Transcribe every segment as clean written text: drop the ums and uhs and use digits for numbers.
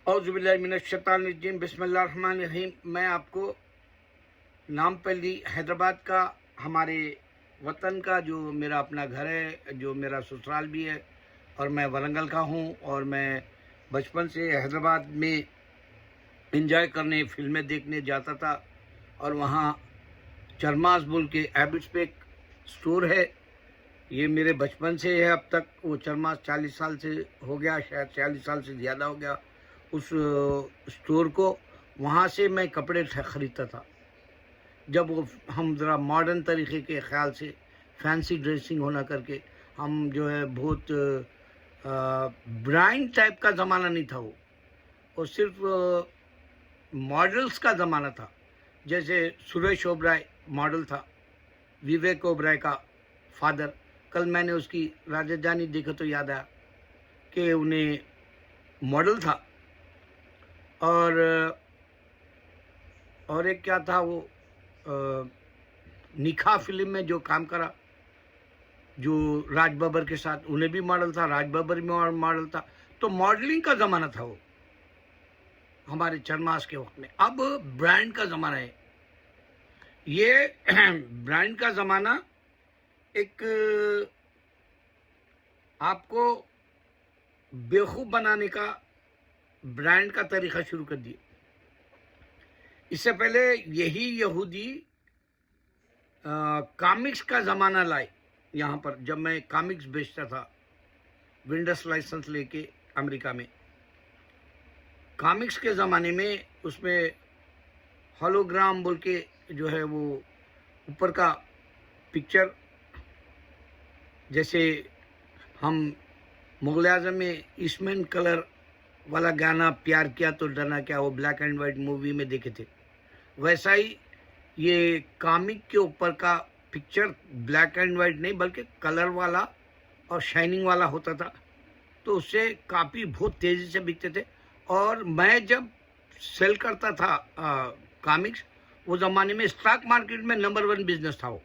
اعوذ باللہ من الشیطان الرجیم، بسم اللہ الرحمن الرحیم۔ میں آپ کو نامپلی حیدرآباد کا، ہمارے وطن کا، جو میرا اپنا گھر ہے، جو میرا سسرال بھی ہے، اور میں ورنگل کا ہوں، اور میں بچپن سے حیدرآباد میں انجوائے کرنے، فلمیں دیکھنے جاتا تھا، اور وہاں چرماس بول کے ایبٹس پہ ایک اسٹور ہے، یہ میرے بچپن سے ہے اب تک۔ وہ چرماس 40 سال سے ہو گیا، شاید 40 سال سے زیادہ ہو گیا اس اسٹور کو۔ وہاں سے میں کپڑے خریدتا تھا، جب وہ ہم ذرا ماڈرن طریقے کے خیال سے فینسی ڈریسنگ ہونا کر کے، ہم جو ہے بہت برانڈ ٹائپ کا زمانہ نہیں تھا وہ، اور صرف ماڈلز کا زمانہ تھا۔ جیسے سریش اوبرائے ماڈل تھا، وویک اوبرائے کا فادر۔ کل میں نے اس کی راجدھانی دیکھا تو یاد آیا کہ انہیں ماڈل تھا، اور ایک کیا تھا وہ، نکاح فلم میں جو کام کرا، جو راج ببر کے ساتھ، انہیں بھی ماڈل تھا، راج ببر بھی ماڈل تھا۔ تو ماڈلنگ کا زمانہ تھا وہ ہمارے چرماس کے وقت میں۔ اب برانڈ کا زمانہ ہے۔ یہ برانڈ کا زمانہ ایک آپ کو بیوقوف بنانے کا برانڈ کا طریقہ شروع کر دیا۔ اس سے پہلے یہی یہودی کامکس کا زمانہ لائے یہاں پر، جب میں کامکس بیچتا تھا ونڈس لائسنس لے کے امریکہ میں۔ کامکس کے زمانے میں اس میں ہولوگرام بول کے جو ہے وہ اوپر کا پکچر، جیسے ہم مغل اعظم میں ایسمین کلر والا گانا پیار کیا تو ڈرنا کیا، وہ بلیک اینڈ وائٹ مووی میں دیکھے تھے، ویسا ہی یہ کامک کے اوپر کا پکچر بلیک اینڈ وائٹ نہیں بلکہ کلر والا اور شائننگ والا ہوتا تھا، تو اس سے کاپی بہت تیزی سے بکتے تھے۔ اور میں جب سیل کرتا تھا کامکس، وہ زمانے میں اسٹاک مارکیٹ میں نمبر 1 بزنس تھا وہ۔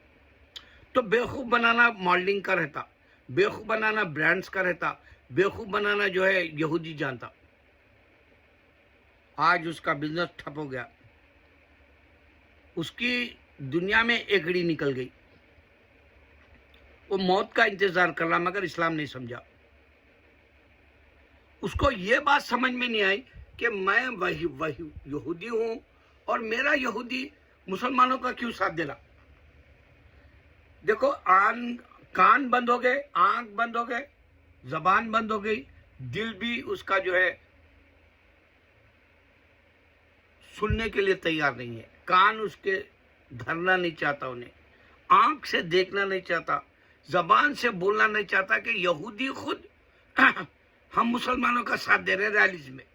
تو بیوقوف بنانا ماڈلنگ کا رہتا، بیوقوف بنانا برانڈز کا رہتا، بیوقوف بنانا جو ہے یہودی جانتا۔ آج اس کا بزنس ٹھپ ہو گیا، اس کی دنیا میں ایکڑی نکل گئی، وہ موت کا انتظار کر رہا، مگر اسلام نہیں سمجھا۔ اس کو یہ بات سمجھ میں نہیں آئی کہ میں وہی یہودی ہوں، اور میرا یہودی مسلمانوں کا کیوں ساتھ دے رہا۔ دیکھو، کان بند ہو گئے، آنکھ بند ہو گئے، زبان بند ہو گئی، دل بھی اس کا جو ہے سننے کے لیے تیار نہیں ہے۔ کان اس کے دھرنا نہیں چاہتا انہیں، آنکھ سے دیکھنا نہیں چاہتا، زبان سے بولنا نہیں چاہتا کہ یہودی خود ہم مسلمانوں کا ساتھ دے رہے ہیں ریلیز میں۔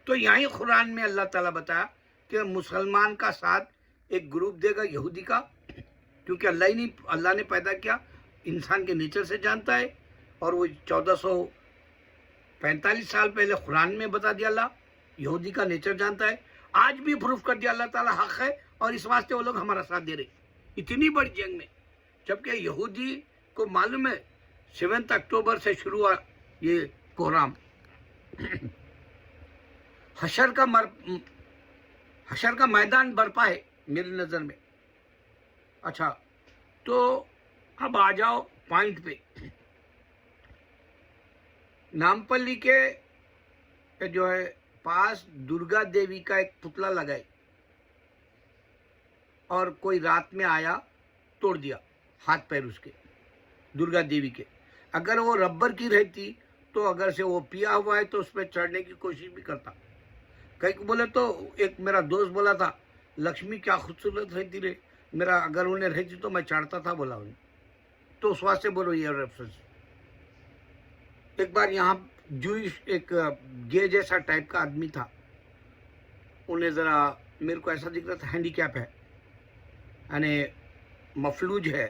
تو یہیں قرآن میں اللہ تعالیٰ بتایا کہ مسلمان کا ساتھ ایک گروپ دے گا یہودی کا، کیونکہ اللہ نے پیدا کیا انسان کے نیچر سے جانتا ہے، اور وہ 1445 سال پہلے قرآن میں بتا دیا اللہ یہودی کا نیچر جانتا ہے۔ آج بھی پروف کر دیا اللہ تعالیٰ حق ہے، اور اس واسطے وہ لوگ ہمارا ساتھ دے رہے اتنی بڑی جنگ میں، جبکہ یہودی کو معلوم ہے 7 اکتوبر سے شروع ہوا یہ کوہرام۔ حشر کا میدان برپا ہے میری نظر میں۔ اچھا، تو اب آ جاؤ پوائنٹ پہ۔ نامپلی کے جو ہے پاس درگا دیوی کا ایک پتلا لگائے، اور کوئی رات میں آیا توڑ دیا ہاتھ پیر اس کے، درگا دیوی کے۔ اگر وہ ربر کی رہتی تو اگر سے وہ پیا ہوا ہے تو اس پہ چڑھنے کی کوشش بھی کرتا۔ کئی کو بولے تو ایک میرا دوست بولا تھا، لکشمی کیا خوبصورت رہتی رے، میرا اگر انہیں رہتی تو میں چڑھتا تھا، بولا انہیں۔ تو اس واسطے بولو یہ ریفرنس۔ ایک بار یہاں جوئش ایک گے جیسا ٹائپ کا آدمی تھا، انہیں ذرا میرے کو ایسا دکھ رہا تھا ہینڈی کیپ ہے، یعنی مفلوج ہے،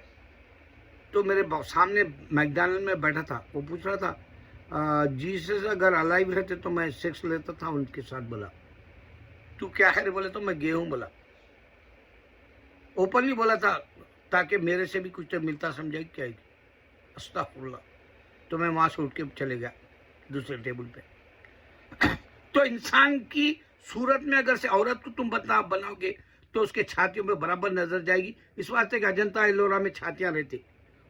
تو میرے سامنے میکڈونلڈ میں بیٹھا تھا۔ وہ پوچھ رہا تھا جیسس اگر الائیو رہتے تو میں سیکس لیتا تھا ان کے ساتھ۔ بولا تو کیا ہے؟ بولے تو میں گے ہوں، بولا اوپنلی بولا تھا، تاکہ میرے سے بھی کچھ ملتا سمجھا کیا ہے۔ استغفر اللہ۔ تو میں وہاں سے اٹھ کے چلے گیا دوسرے ٹیبل پہ۔ تو انسان کی صورت میں اگر سے عورت کو تم بناؤ گے تو اس کے چھاتیوں میں برابر نظر جائے گی. اس واسطے کہ اجنتا ایلورا میں چھاتیاں رہتے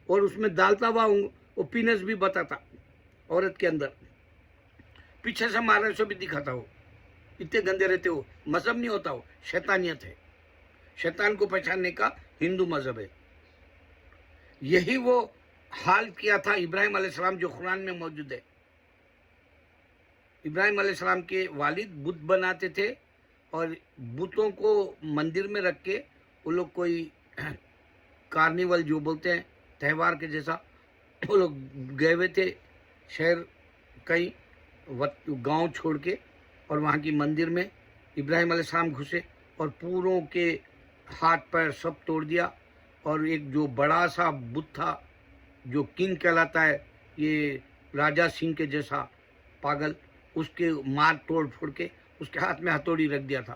اور اس میں ڈالتا ہوا وہ پینس بھی بتاتا عورت کے اندر, پیچھے سے مارنے سے بھی دکھاتا ہو. اتنے گندے رہتے ہو. مذہب نہیں ہوتا ہو, شیطانیت ہے. شیطان کو پہچاننے کا ہندو مذہب ہے. یہی وہ حال کیا تھا ابراہیم علیہ السلام جو قرآن میں موجود ہے. ابراہیم علیہ السلام کے والد بت بناتے تھے اور بتوں کو مندر میں رکھ کے وہ لوگ کوئی کارنیول جو بولتے ہیں تہوار کے جیسا, وہ لوگ گئے ہوئے تھے شہر کہیں گاؤں چھوڑ کے, اور وہاں کی مندر میں ابراہیم علیہ السلام گھسے اور پوروں کے ہاتھ پیر سب توڑ دیا. اور ایک جو بڑا سا بت تھا جو کنگ کہلاتا ہے, یہ راجا سنگھ کے جیسا پاگل, اس کے مار توڑ پھوڑ کے اس کے ہاتھ میں ہتھوڑی رکھ دیا تھا.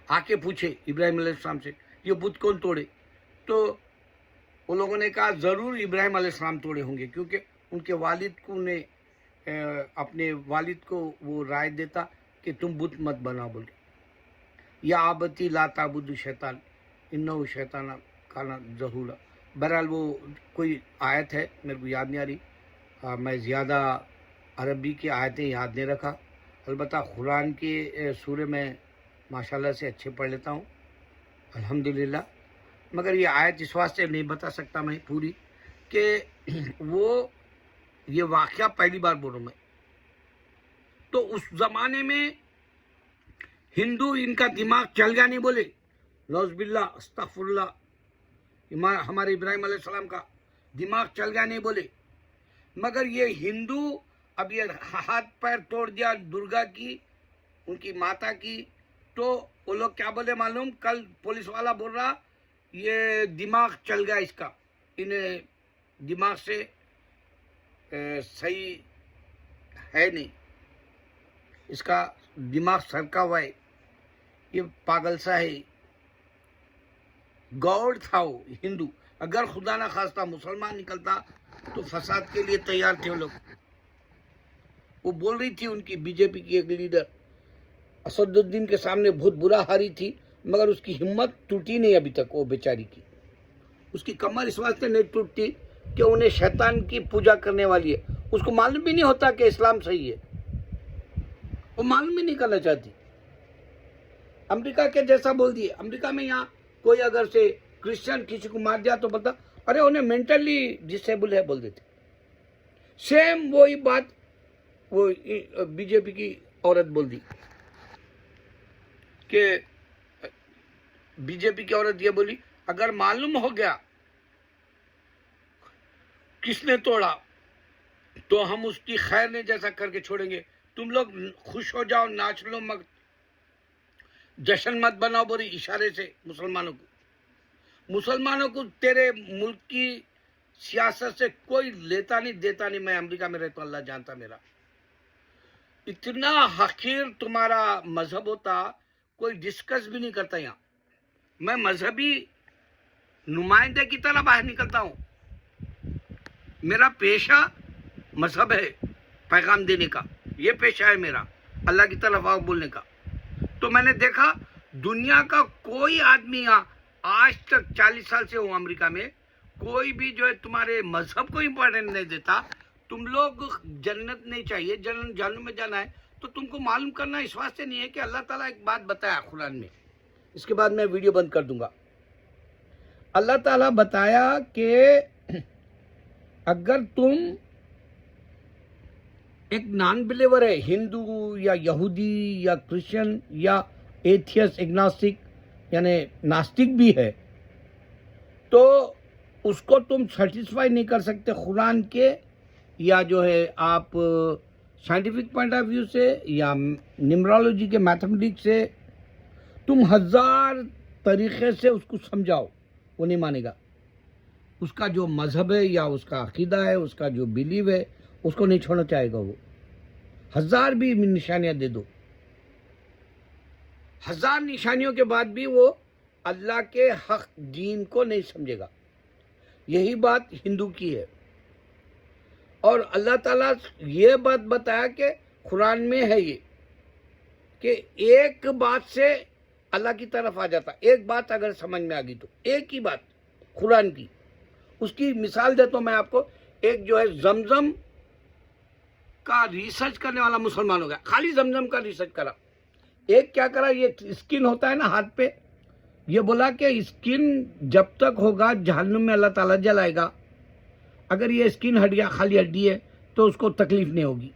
آ کے پوچھے ابراہیم علیہ السلام سے یہ بت کون توڑے؟ تو ان لوگوں نے کہا ضرور ابراہیم علیہ السلام توڑے ہوں گے, کیونکہ ان کے والد کو نے اپنے والد کو وہ رائے دیتا کہ تم بت مت بناؤ بول کے. یا آبتی لا تعبدوا شیطان انہو شیطان کانا ظہورا. بہرحال وہ کوئی آیت ہے میرے کو یاد نہیں آ رہی, میں زیادہ عربی کی آیتیں یاد نہیں رکھا. البتہ قرآن کے سورے میں ماشاءاللہ سے اچھے پڑھ لیتا ہوں الحمدللہ. مگر یہ آیت اس واسطے نہیں بتا سکتا میں پوری کہ وہ یہ واقعہ پہلی بار بول رہا ہوں میں. تو اس زمانے میں ہندو ان کا دماغ چل گیا نہیں بولے, نعوذ باللہ استغفر اللہ, ہمارے ابراہیم علیہ السلام کا دماغ چل گیا نہیں بولے. مگر یہ ہندو اب یہ ہاتھ پیر توڑ دیا درگا کی, ان کی ماتا کی, تو وہ لوگ کیا بولے معلوم؟ کل پولیس والا بول رہا یہ دماغ چل گیا اس کا, انہیں دماغ سے صحیح ہے نہیں, اس کا دماغ سرکا ہوا ہے, یہ پاگل سا ہے. گاڈ تھا وہ ہندو. اگر خدا نہ خواستہ مسلمان نکلتا تو فساد کے لیے تیار تھے وہ لوگ. وہ بول رہی تھی ان کی بی جے پی کی ایک لیڈر اسد الدین کے سامنے بہت برا ہاری تھی, مگر اس کی ہمت ٹوٹی نہیں ابھی تک. وہ بیچاری کی اس کی کمر اس واسطے نہیں ٹوٹتی کہ انہیں شیطان کی پوجا کرنے والی ہے. اس کو معلوم بھی نہیں ہوتا کہ اسلام صحیح ہے, وہ معلوم بھی نہیں کرنا چاہتی. امریکہ کے جیسا بول دیے. امریکہ میں یہاں کوئی اگر سے کرسچن کسی کو مار دیا تو بولتا ارے انہیں مینٹلی ڈسیبل ہے بول دیتے. سیم وہی بات وہ بی جے پی کی عورت بول دی کہ بی جے پی کی عورت یہ بولی اگر معلوم ہو گیا کس نے توڑا تو ہم اس کی خیر نہیں جیسا کر کے چھوڑیں گے. تم لوگ خوش ہو جاؤ, ناچ لو, مت جشن مت بناؤ بولی اشارے سے مسلمانوں کو تیرے ملک کی سیاست سے کوئی لیتا نہیں دیتا نہیں. میں امریکہ میں رہتا ہوں, اللہ جانتا میرا. اتنا حقیر تمہارا مذہب ہوتا کوئی ڈسکس بھی نہیں کرتا یہاں. میں مذہبی نمائندے کی طرح باہر نکلتا ہوں. میرا پیشہ مذہب ہے, پیغام دینے کا, یہ پیشہ ہے میرا, اللہ کی طرف آؤ بولنے کا. تو میں نے دیکھا دنیا کا کوئی آدمی یہاں آج تک 40 سال سے ہوں امریکہ میں, کوئی بھی جو ہے تمہارے مذہب کو امپورٹنٹ نہیں دیتا. تم لوگ جنت نہیں چاہیے, جہنم میں جانا ہے, تو تم کو معلوم کرنا اس واسطے نہیں ہے کہ اللہ تعالیٰ ایک بات بتایا قرآن میں. اس کے بعد میں ویڈیو بند کر دوں گا. اللہ تعالیٰ بتایا کہ اگر تم ایک نان بلیور ہے, ہندو یا یہودی یا کرسچن یا ایتھیس ایگناسٹک یعنی ناستک بھی ہے, تو اس کو تم سیٹسفائی نہیں کر سکتے قرآن کے یا جو ہے آپ سائنٹیفک پوائنٹ آف ویو سے یا نیمرالوجی کے میتھمیٹکس سے. تم 1000 طریقے سے اس کو سمجھاؤ, وہ نہیں مانے گا. اس کا جو مذہب ہے یا اس کا عقیدہ ہے, اس کا جو بیلیو ہے, اس کو نہیں چھوڑنا چاہے گا. وہ 1000 بھی نشانیاں دے دو, 1000 نشانیوں کے بعد بھی وہ اللہ کے حق دین کو نہیں سمجھے گا. یہی بات ہندو کی ہے. اور اللہ تعالیٰ یہ بات بتایا کہ قرآن میں ہے یہ کہ ایک بات سے اللہ کی طرف آ جاتا. ایک بات اگر سمجھ میں آ گئی تو ایک ہی بات قرآن کی. اس کی مثال دیتا ہوں میں آپ کو. ایک جو ہے زمزم کا ریسرچ کرنے والا مسلمان ہو گیا, خالی زمزم کا ریسرچ کرا. ایک کیا کرا, یہ اسکن ہوتا ہے نا ہاتھ پہ, یہ بولا کہ اسکن جب تک ہوگا جہنم میں اللہ تعالیٰ جلائے گا. اگر یہ اسکن ہٹ گیا, خالی ہڈی ہے, تو اس کو تکلیف نہیں ہوگی.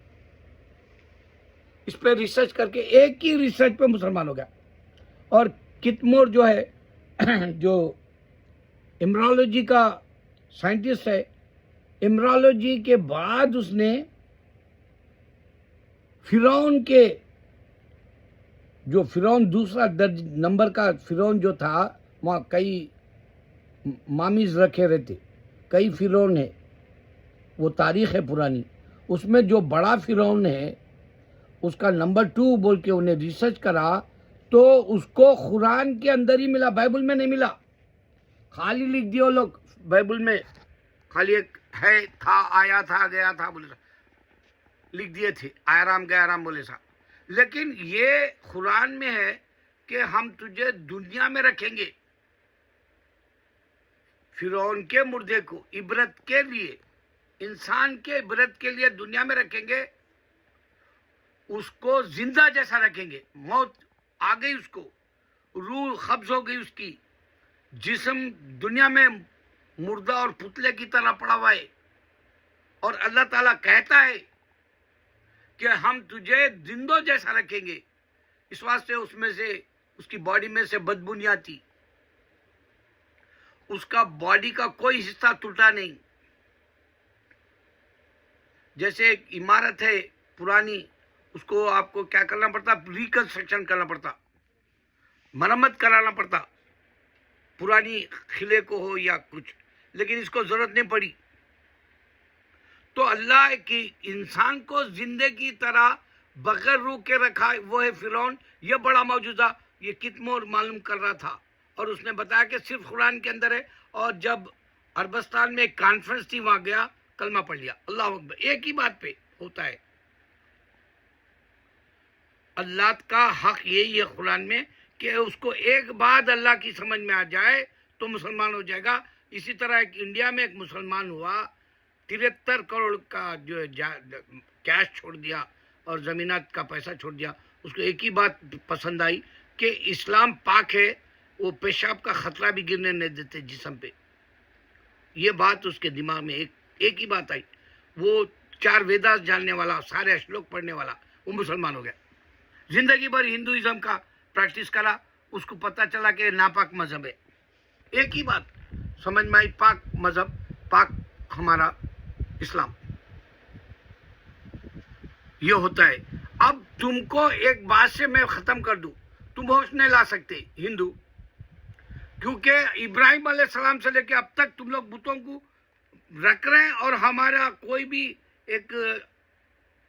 اس پہ ریسرچ کر کے ایک ہی ریسرچ پہ مسلمان ہو گیا. اور کتمور جو ہے جو امرالوجی کا سائنٹسٹ ہے, امرالوجی کے بعد اس نے فرعون کے جو فرعون دوسرا نمبر کا فرعون جو تھا, وہاں کئی مامیز رکھے رہتے, کئی فرعون ہے, وہ تاریخ ہے پرانی. اس میں جو بڑا فرعون ہے اس کا نمبر 2 بول کے انہیں ریسرچ کرا, تو اس کو قرآن کے اندر ہی ملا, بائبل میں نہیں ملا. خالی لکھ دیا لوگ بائبل میں, خالی ایک ہے تھا, آیا تھا, گیا تھا بولے لکھ دیے تھے, آیا رام گیا رام بولے سا. لیکن یہ قرآن میں ہے کہ ہم تجھے دنیا میں رکھیں گے, فرعون کے مردے کو عبرت کے لیے, انسان کے عبرت کے لیے دنیا میں رکھیں گے. اس کو زندہ جیسا رکھیں گے. موت آ گئی اس کو, روح قبض ہو گئی اس کی, جسم دنیا میں مردہ اور پتلے کی طرح پڑا ہوا ہے, اور اللہ تعالیٰ کہتا ہے کہ ہم تجھے زندوں جیسا رکھیں گے. اس واسطے اس میں سے, اس کی باڈی میں سے بدبو نہیں آتی, اس کا باڈی کا کوئی حصہ ٹوٹا نہیں. جیسے ایک عمارت ہے پرانی, اس کو آپ کو کیا کرنا پڑتا, ریکنسٹرکشن کرنا پڑتا, مرمت کرانا پڑتا, پرانی قلعے کو ہو یا کچھ, لیکن اس کو ضرورت نہیں پڑی. تو اللہ کی انسان کو زندے کی طرح بغیر روح کے رکھا, وہ ہے فرعون. یہ بڑا معجزہ یہ کتمور معلوم کر رہا تھا, اور اس نے بتایا کہ صرف قرآن کے اندر ہے. اور جب عربستان میں ایک کانفرنس تھی, وہاں گیا, کلمہ پڑھ لیا, اللہ اکبر. ایک ہی بات پہ ہوتا ہے. اللہ کا حق یہی ہے قرآن میں کہ اس کو ایک بات اللہ کی سمجھ میں آ جائے تو مسلمان ہو جائے گا. اسی طرح ایک انڈیا میں ایک مسلمان ہوا, 73 کروڑ کا جو کیش چھوڑ دیا اور زمینات کا پیسہ چھوڑ دیا. اس کو ایک ہی بات پسند آئی کہ اسلام پاک ہے, وہ پیشاب کا خطرہ بھی گرنے نہیں دیتے جسم پہ. یہ بات اس کے دماغ میں ایک ہی بات آئی. وہ 4 ویداس جاننے والا, سارے اشلوک پڑھنے والا, وہ مسلمان ہو گیا. زندگی بھر ہندوازم کا پریکٹس کرا, اس کو پتہ چلا کہ ناپاک مذہب ہے. ایک ہی بات سمجھ میں آئی, پاک مذہب, پاک ہمارا اسلام. یہ ہوتا ہے. اب تم کو ایک بات سے میں ختم کر دوں, تم ہوش نہیں لا سکتے ہندو, کیونکہ ابراہیم علیہ السلام سے لے کے اب تک تم لوگ بتوں کو رکھ رہے ہیں, اور ہمارا کوئی بھی ایک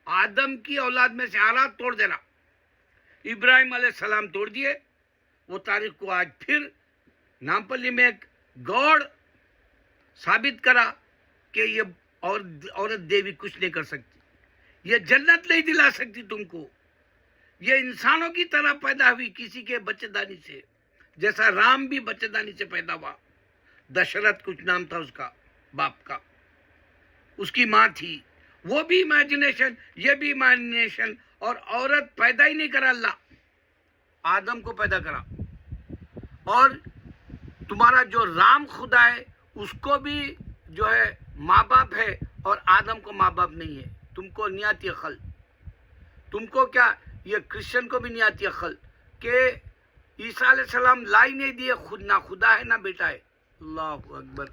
آدم کی اولاد میں سے آ رہا توڑ دینا. ابراہیم علیہ السلام توڑ دیے, وہ تاریخ کو آج پھر نامپلی میں ایک گوڑ ثابت کرا کہ یہ عورت دیوی کچھ نہیں کر سکتی, یہ جنت نہیں دلا سکتی تم کو. یہ انسانوں کی طرح پیدا ہوئی کسی کے بچے دانی سے, جیسا رام بھی بچے دانی سے پیدا ہوا. دشرت کچھ نام تھا اس کا باپ کا, اس کی ماں تھی, وہ بھی امیجنیشن, یہ بھی امیجنیشن. اور عورت پیدا ہی نہیں کرا اللہ, آدم کو پیدا کرا. اور تمہارا جو رام خدا ہے اس کو بھی جو ہے ماں باپ ہے, اور آدم کو ماں باپ نہیں ہے. تم کو نہیں آتی عقل, تم کو کیا, یہ کرسچن کو بھی نہیں آتی عقل کہ عیسیٰ علیہ السلام لا ہی نہیں دیے, خود نہ خدا ہے نہ بیٹا ہے. اللہ اکبر.